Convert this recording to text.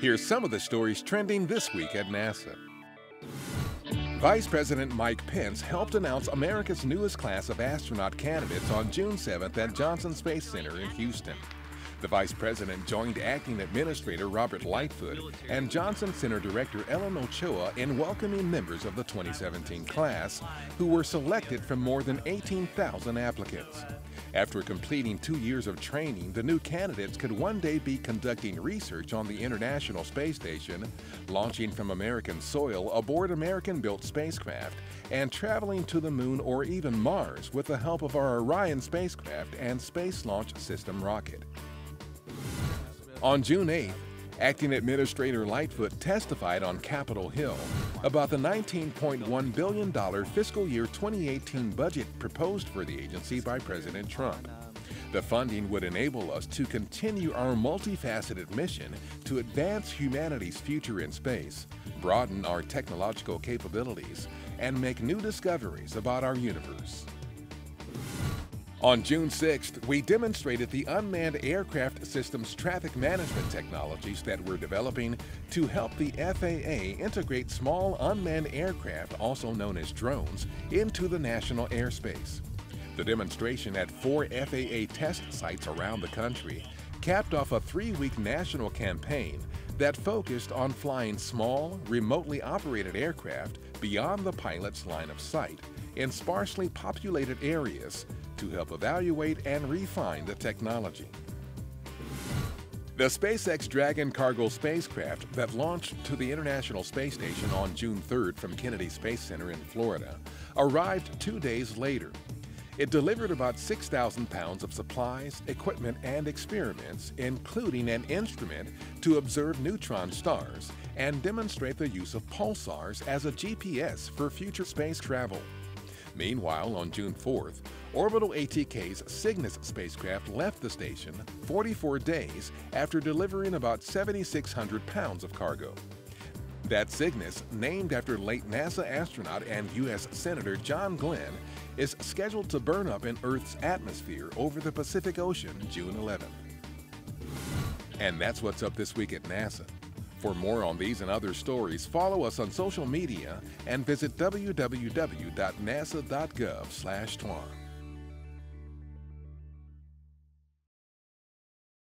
Here's some of the stories trending this week at NASA. Vice President Mike Pence helped announce America's newest class of astronaut candidates on June 7th at Johnson Space Center in Houston. The Vice President joined Acting Administrator Robert Lightfoot and Johnson Center Director Ellen Ochoa in welcoming members of the 2017 class, who were selected from more than 18,000 applicants. After completing 2 years of training, the new candidates could one day be conducting research on the International Space Station, launching from American soil aboard American-built spacecraft, and traveling to the Moon or even Mars with the help of our Orion spacecraft and Space Launch System rocket. On June 8th, Acting Administrator Lightfoot testified on Capitol Hill about the $19.1 billion fiscal year 2018 budget proposed for the agency by President Trump. The funding would enable us to continue our multifaceted mission to advance humanity's future in space, broaden our technological capabilities, and make new discoveries about our universe. On June 6th, we demonstrated the unmanned aircraft systems traffic management technologies that we're developing to help the FAA integrate small unmanned aircraft, also known as drones, into the national airspace. The demonstration at 4 FAA test sites around the country capped off a 3-week national campaign that focused on flying small, remotely operated aircraft beyond the pilot's line of sight in sparsely populated areas to help evaluate and refine the technology. The SpaceX Dragon cargo spacecraft that launched to the International Space Station on June 3rd from Kennedy Space Center in Florida arrived 2 days later. It delivered about 6,000 pounds of supplies, equipment, and experiments, including an instrument to observe neutron stars and demonstrate the use of pulsars as a GPS for future space travel. Meanwhile, on June 4th, Orbital ATK's Cygnus spacecraft left the station 44 days after delivering about 7,600 pounds of cargo. That Cygnus, named after late NASA astronaut and U.S. Senator John Glenn, is scheduled to burn up in Earth's atmosphere over the Pacific Ocean June 11th. And that's what's up this week at NASA. For more on these and other stories, follow us on social media and visit www.nasa.gov/twan.